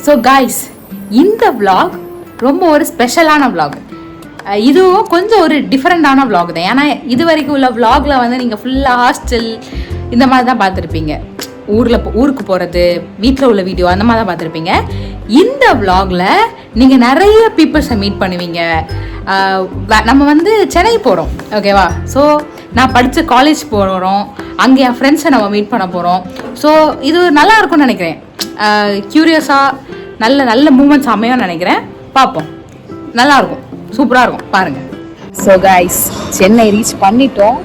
So guys, இந்த vlog ரொம்ப ஒரு ஸ்பெஷலான vlog. இதுவும் கொஞ்சம் ஒரு டிஃப்ரெண்டான vlog தான். ஏன்னா இது வரைக்கும் உள்ள vlogல வந்து நீங்கள் ஃபுல்லாக ஹாஸ்டல் இந்த மாதிரி தான் பார்த்துருப்பீங்க. ஊருக்கு போகிறது, வீட்டில் உள்ள வீடியோ அந்த மாதிரி தான் பார்த்துருப்பீங்க. இந்த vlogல நீங்கள் நிறைய பீப்புள்ஸை மீட் பண்ணுவீங்க. நம்ம வந்து சென்னை போகிறோம், ஓகேவா? ஸோ நான் படித்த காலேஜ் போகிறோம், அங்கே என் ஃப்ரெண்ட்ஸை நம்ம மீட் பண்ண போகிறோம். ஸோ இது நல்லா இருக்கும்னு நினைக்கிறேன். க்யூரியஸாக நல்ல மூமெண்ட்ஸ் அமையும்னு நினைக்கிறேன். பார்ப்போம், நல்லாயிருக்கும், சூப்பராக இருக்கும், பாருங்கள். ஸோ கைஸ், சென்னை ரீச் பண்ணிட்டோம்.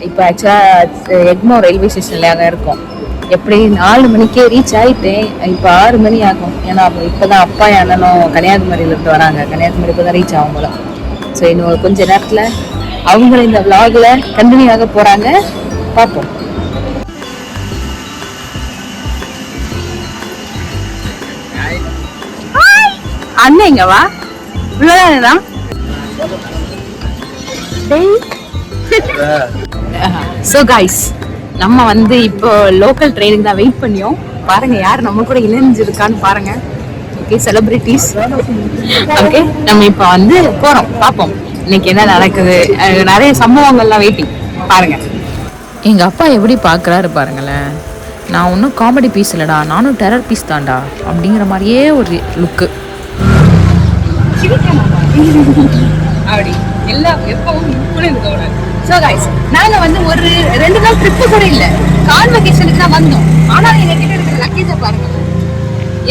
இப்போ ஆக்சுவலாக எக்மோர் ரயில்வே ஸ்டேஷனில் அங்கே இருக்கோம். எப்படி 4 மணிக்கே ரீச் ஆகிட்டேன். இப்போ 6 மணி ஆகும். ஏன்னா இப்போ தான் அப்பா அண்ணனும் கன்னியாகுமரியிலேருந்து வராங்க. கன்னியாகுமரி இப்போ தான் ரீச் ஆகும் போல. ஸோ இன்னும் கொஞ்ச நேரத்தில் அவங்களும் இந்த vlogல கண்டினியூ ஆக போகிறாங்க. பார்ப்போம். அண்ணன் இங்க வா, இவ்வளோதான். ஸோ கைஸ், நம்ம வந்து இப்போ லோக்கல் ட்ரெயினுக்கு தான் வெயிட் பண்ணியோம். பாருங்க யார் நம்ம கூட இணைஞ்சிருக்கான்னு பாருங்க. Okay, celebrities. ஓகே, நம்ம இப்போ வந்து போறோம், பார்ப்போம் இன்னைக்கு என்ன நடக்குது. நிறைய சம்பவங்கள்லாம் வெயிட்டிங், பாருங்க. எங்க அப்பா எப்படி பாக்குறாரு பாருங்களேன். நான் ஒன்றும் காமெடி பீஸ் இல்லடா, நானும் டெரர் பீஸ் தான்டா அப்படிங்கிற மாதிரியே ஒரு லுக்கு. அப்படி எல்லாம் எப்பவும் ஸோ கைஸ், நாங்கள் வந்து ஒரு 2 நாள் ட்ரிப்பு கூட இல்லை, கான்வகேஷனுக்கு தான் வந்தோம். ஆனால் எங்க கிட்ட இருக்கிற லக்கேஜை பாருங்க,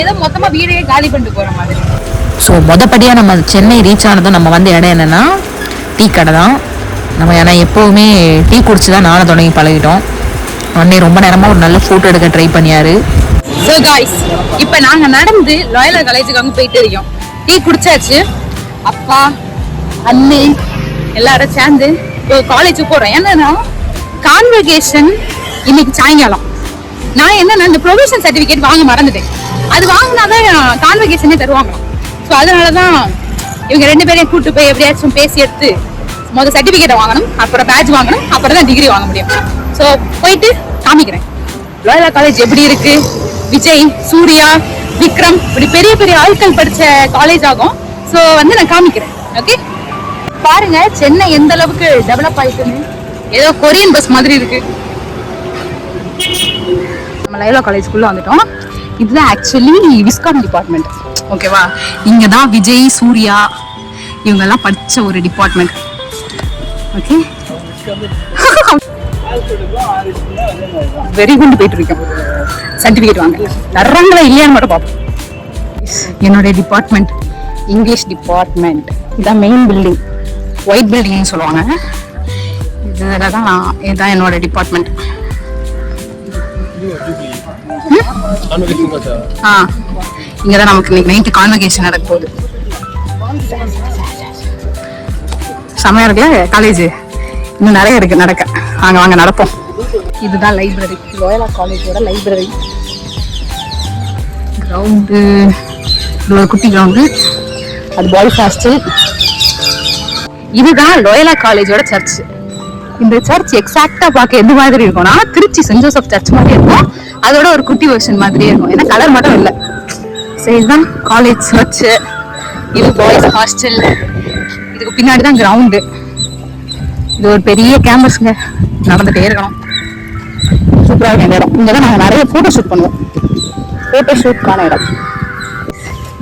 ஏதோ மொத்தமாக வீடையே காலி பண்ணிட்டு போகிற மாதிரி. ஸோ மொதப்படியாக நம்ம சென்னை ரீச் ஆனதும் நம்ம வந்து இடம் என்னென்னா டீ கடை தான். நம்ம ஏன்னா எப்போவுமே டீ குடிச்சு தான் நானும் தொடங்கி பழகிட்டோம். உடனே ரொம்ப நேரமாக ஒரு நல்ல ஃபோட்டோ எடுக்க ட்ரை பண்ணியாரு. ஸோ கைஸ், இப்போ நாங்கள் நடந்து லாயலா காலேஜுக்கு அங்கே போயிட்டு இருக்கோம். டீ குடிச்சாச்சு. அப்பா அண்ணே எல்லாரும் சேர்ந்து காலேஜுக்கு போகிறோம். என்னன்னா கான்வகேஷன் இன்னைக்கு சாயங்காலம். நான் என்னன்னா இந்த ப்ரொவிஷன் சர்டிஃபிகேட் வாங்க மறந்துட்டேன். அது வாங்கினாதான் கான்வகேஷனே தருவாங்க. ஸோ அதனால தான் இவங்க 2 பேரையும் கூப்பிட்டு போய் எப்படியாச்சும் பேசி எடுத்து முதல் சர்டிஃபிகேட்டை வாங்கணும், அப்புறம் பேட்ச் வாங்கணும், அப்புறம் தான் டிகிரி வாங்க முடியும். ஸோ போயிட்டு காமிக்கிறேன் லாயலா காலேஜ் எப்படி இருக்கு. விஜய், சூர்யா, விக்ரம் இப்படி பெரிய பெரிய ஆட்கள் படிச்ச காலேஜ் ஆகும். ஸோ வந்து நான் காமிக்கிறேன். ஓகே, பாருங்க சென்னை எந்த அளவுக்கு டெவலப் ஆயிட்டுன்னு. ஏதோ கொரியன் பஸ் மாதிரி இருக்கு. நம்ம லாயலா காலேஜ்குள்ள வந்துட்டோம். இதுதான் ஆக்சுவலி விஸ்காம் டிபார்ட்மெண்ட், ஓகேவா? இங்க தான் விஜய், சூர்யா இவங்க எல்லாம் படிச்ச ஒரு டிபார்ட்மெண்ட். Okay, very good. போயிட்டு இருக்கோம் சர்டிஃபிகேட் வாங்க. தர்றாங்களா இல்லையான்னு மட்டும் பார்ப்போம். என்னோட டிபார்ட்மெண்ட் இங்கிலீஷ் டிபார்ட்மெண்ட். இதான் மெயின் பில்டிங், ஒயிட் பில்டிங்னு சொல்லுவாங்க. இதுதான் என்னோட டிபார்ட்மெண்ட். இங்கதான் நமக்கு இன்னைக்கு நைட்டு கான்வகேஷன் நடக்க போகுது. செமையா இருக்குல்ல காலேஜ். இன்னும் நிறைய இருக்கு நடக்க. வாங்க நடப்போம். இதுதான் லைப்ரரி, லாயலா காலேஜோட லைப்ரரி. கிரவுண்டு, இது ஒரு குட்டி கிரவுண்டு, அது பாய்ஸ் ஹாஸ்டல். இதுதான் லாயலா காலேஜோட சர்ச். இந்த சர்ச் எக்ஸாக்டா பார்க்க எது மாதிரி இருக்கும்னா திருச்சி சென்ட் ஜோசப் சர்ச் மாதிரி இருக்கும். அதோட ஒரு குட்டி வெர்ஷன் மாதிரியே இருக்கும், ஏன்னா கலர் மட்டும் இல்லை. சரி, இதுதான் காலேஜ் சர்ச். இது பாய்ஸ் ஹாஸ்டல். இதுக்கு பின்னாடி தான் கிரவுண்டு. இது ஒரு பெரிய கேம்பஸ்ங்க, நடந்துட்டே இருக்கணும். சூப்பராக இருக்கும் இந்த இடம். இங்கே தான் நாங்கள் நிறைய ஃபோட்டோ ஷூட் பண்ணுவோம். ஃபோட்டோ ஷூட்கான இடம்.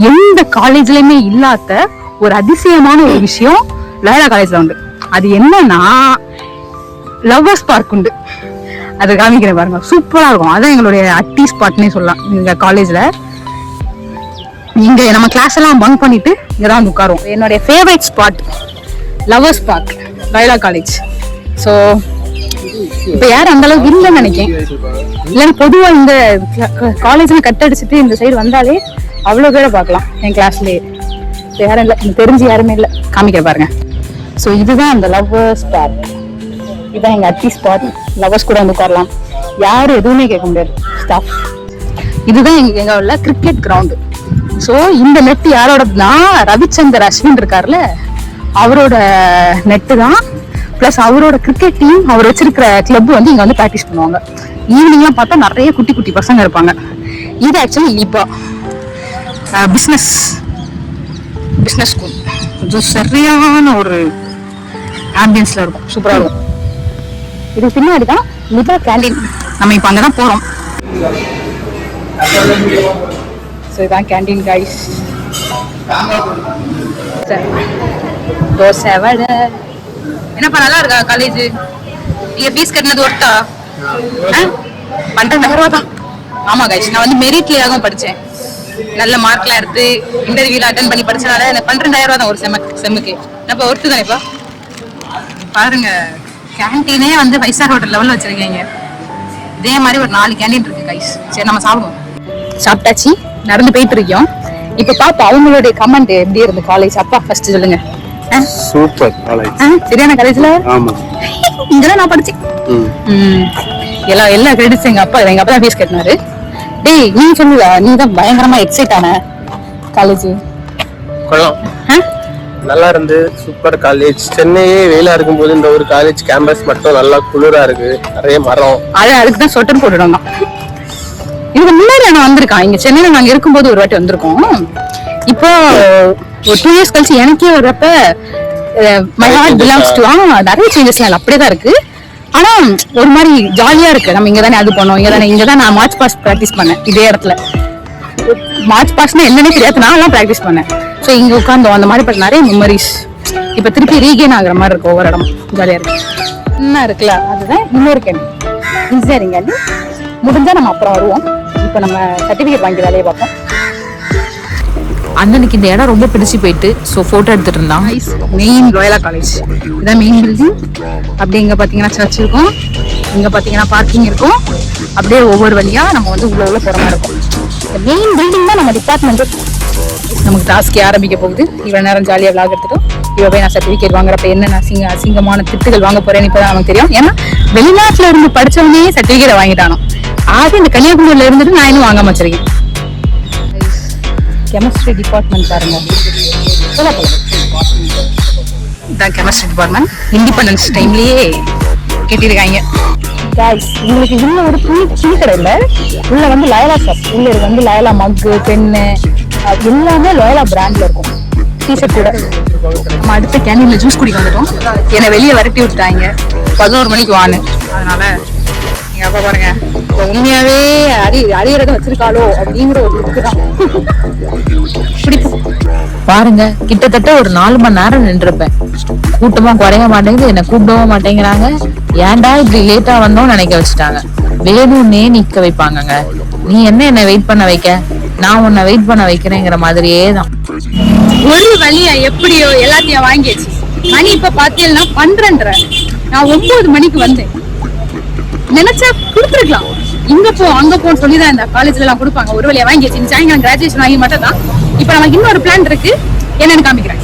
எந்த காலேஜ்லையுமே இல்லாத ஒரு அதிசயமான ஒரு விஷயம் லாயலா காலேஜ்ல உண்டு. அது என்னன்னா லவ்வர்ஸ் பார்க் உண்டு. அதை காமிக்கிறேன் பாருங்க, சூப்பரா இருக்கும். அதான் எங்களுடைய அட்டி ஸ்பாட்னே சொல்லலாம் எங்க காலேஜ்ல. இங்க நம்ம கிளாஸ் எல்லாம் பங்க் பண்ணிட்டு இங்கதான் வந்து உட்காருவோம். என்னுடைய favourite spot lovers park, லாயலா college. So இப்போ யாரும் அந்த அளவுக்கு இல்லைன்னு நினைக்கிறேன். இல்லைன்னா பொதுவாக இந்த காலேஜ்ல கட் அடிச்சுட்டு இந்த சைடு வந்தாலே அவ்வளோ பேரை பார்க்கலாம் என் கிளாஸ்லேயே. யாரும் இல்லை, எனக்கு தெரிஞ்சு யாருமே இல்லை. காமிக்கிற பாருங்க. ஸோ இதுதான் அந்த லவ்வர்ஸ் பார்க். இதுதான் எங்கள் அட்டி ஸ்பாட். லவ்வர்ஸ் கூட வந்து உட்காரலாம், யாரும் எதுவுமே கேட்க முடியாது ஸ்டாஃப். இதுதான் எங்க உள்ள கிரிக்கெட் கிரவுண்டு. ஸோ இந்த நெட் யாரோடதுன்னா ரவிச்சந்தர் அஸ்வின் இருக்காருல்ல, அவரோட நெட்டு தான். ப்ளஸ் அவரோட கிரிக்கெட் டீம், அவர் வச்சிருக்கிற கிளப் வந்து இங்கே வந்து ப்ராக்டிஸ் பண்ணுவாங்க. ஈவினிங்லாம் பார்த்தா நிறைய குட்டி குட்டி பசங்க இருப்பாங்க. இது ஆக்சுவலி லீப்பா பிஸ்னஸ் ஸ்கூல். கொஞ்சம் சரியான ஒரு ஆம்பியன்ஸ்ல இருக்கும், சூப்பரா இருக்கும். இது பின்னாடி தான் லிபா கேண்டீன். நம்ம இப்போ அங்கே தான் போகிறோம். ஸோ இதுதான் கேண்டீன் கைஸ். தோசை வடை. என்னப்பா நல்லா இருக்கா காலேஜ்? நீங்கள் ஃபீஸ் கட்டினது ஒர்த்தா? 12,000 தான். ஆமாம் கைஸ், நான் வந்து மெரிட்லியாகவும் படித்தேன். நல்ல மார்க்லாம் எடுத்து இன்டர்வியூல அட்டன் பண்ணி படிச்சனால எனக்கு 12,000 தான் ஒரு செம்முக்கு. அப்போ ஒர்த்து தானேப்பா. பாருங்க, கேன்டீனே வந்து 5 ஸ்டார் ஹோட்டல் லெவலில் வச்சிருக்கீங்க. இதே மாதிரி ஒரு 4 கேண்டீன் இருக்கு கைஸ். சரி, நம்ம சாப்பிடுவோம். சாப்பிட்டாச்சு, நடந்து போயிட்டு இருக்கோம். இப்போ பாப்பா அவங்களுடைய கமெண்ட் எப்படி இருந்து காலேஜ்? அப்பா ஃபர்ஸ்ட் சொல்லுங்க. Super college. சரியான காலேஜ்ல. ஆமா, இங்கதான் நான் படிச்சேன். எல்லா கிரெடிட்ஸ் எங்க அப்பா தான் ஃபீஸ் கட்டினாரு. டேய், நீ சொல்லுங்க, நீ தான் பயங்கரமா எக்ஸைட் ஆன காலேஜ். நல்லா இருந்து சூப்பர் காலேஜ். சென்னையே வெயிலா இருக்கும் போது இந்த ஒரு காலேஜ் கேம்பஸ் மட்டும் நல்லா குளிரா இருக்கு, நிறைய மரம். அதுக்கு தான் சொட்டர் போட்டுடுவாங்க. இதுக்கு முன்னாடி நான் வந்திருக்கேன் இங்க சென்னையில. நாங்க இருக்கும்போது ஒரு வாட்டி வந்திருக்கோம். இப்போ ஒரு 2 இயர்ஸ் கழிச்சு எனக்கே வர்றப்ப மை ஹார்ட் பிலாங்ஸ் டு நிறைய சேஞ்சஸ்லாம் அப்படியே தான் இருக்கு. ஆனா ஒரு மாதிரி ஜாலியா இருக்கு. நம்ம இங்க தானே அது பண்ணோம், இங்கதான் நான் மார்ச் பாஸ்ட் ப்ராக்டிஸ் பண்ணேன். இதே இடத்துல மார்ச் பாஸ்ட்னா என்னன்னே தெரியாது, நான் எல்லாம் ப்ராக்டிஸ் பண்ணேன். ஸோ இங்க உட்காந்தோம், அந்த மாதிரி நிறைய மெமரிஸ் இப்ப திருப்பி ரீகெயின் ஆகுற மாதிரி இருக்கு. ஒவ்வொரு இடம் ஜாலியா இருக்கு. என்ன இருக்குல்ல, அதுதான் இன்னொரு கேள்வி. இன்ஜினியரிங் கேள்வி முடிஞ்சா நம்ம அப்புறம் வருவோம். இப்போ நம்ம சர்டிஃபிகேட் வாங்கி வேலையை பார்ப்போம். அண்ணனுக்கு இந்த இடம் ரொம்ப பிடிச்சி போயிட்டு ஸோ ஃபோட்டோ எடுத்துட்டு இருந்தான். மெயின் லோயலா காலேஜ் இதான் மெயின் பில்டிங். அப்படியே இங்கே பார்த்தீங்கன்னா சர்ச் இருக்கும், இங்கே பார்த்தீங்கன்னா பார்க்கிங் இருக்கும். அப்படியே ஒவ்வொரு வழியா நம்ம வந்து உள்ள போகிற மாதிரி இருக்கும். இந்த மெயின் பில்டிங் தான் நம்ம டிபார்ட்மெண்ட். நமக்கு டாஸ்கே ஆரம்பிக்க போகுது. இவ்வளோ நேரம் ஜாலியாக விளாக் எடுத்துட்டோம். இவ்வளோ போய் நான் சர்டிஃபிகேட் வாங்குறப்ப என்னென்ன அசிங்கமான திட்டுகள் வாங்க போறேன்னு இப்போ தான் நமக்கு தெரியும். ஏன்னா வெளிநாட்டில் இருந்து படித்தவனே சர்டிஃபிகேட் வாங்கிட்டானோ. ஆக இந்த கன்னியாகுமரியில் இருந்துட்டு நான் இன்னும் வாங்காம வச்சிருக்கேன். கெமிஸ்ட்ரி டிபார்ட்மெண்ட் பாருங்க. இதான் கெமிஸ்ட்ரி டிபார்ட்மெண்ட். இண்டிபெண்டன்ஸ் டைம்லயே கட்டியிருக்காங்க. உங்களுக்கு உள்ள ஒரு துணி கடை இல்லை, உள்ள வந்து லயலா ஷாப். உள்ள வந்து லயலா மக்கு, பென்னு எல்லாமே லயலா பிராண்ட்ல இருக்கும். டிஷர்ட் கூட. நம்ம அடுத்த கேண்டீன்ல ஜூஸ் குடிக்க வந்துட்டோம். என்னை வெளியே விரட்டி விட்டாங்க 11 மணிக்கு வான்னு. அதனால எங்க அப்பா பாருங்க, உண்மையாவே அரியறத வச்சிருக்காளோ அப்படிங்கிற ஒரு இதுக்குதான் பாருங்க. கிட்டத்தட்ட ஒரு 4 மணி நேரம் நின்றுப்பேன். கூட்டமா குறைய மாட்டேங்குது, என்ன கூப்பிடவும் மாட்டேங்கிறாங்க. ஏன்டா இப்படி லேட்டா வந்தோம் நினைக்க வச்சுட்டாங்க. வேணும்னே நிக்க வைப்பாங்கங்க. நீ என்ன வெயிட் பண்ண வைக்க, நான் உன்னை வெயிட் பண்ண வைக்கிறேங்கிற மாதிரியே தான். ஒரு வழியா எப்படியோ எல்லாத்தையும் வாங்கியாச்சு. மணி இப்ப பாத்தீங்கன்னா 12:30. நான் 9 மணிக்கு வந்தேன். நினைச்சா கொடுத்துருக்கலாம். இங்க போ அங்க போன்னு சொல்லிதான் இந்த காலேஜ்ல எல்லாம் கொடுப்பாங்க. ஒரு வழியா வாங்கியாச்சு. சாயங்காலம் கிராஜுவேஷன் வாங்கி மட்டும் தான். இப்ப நமக்கு இன்னொரு பிளான் இருக்கு, என்னன்னு காமிக்கிறேன்.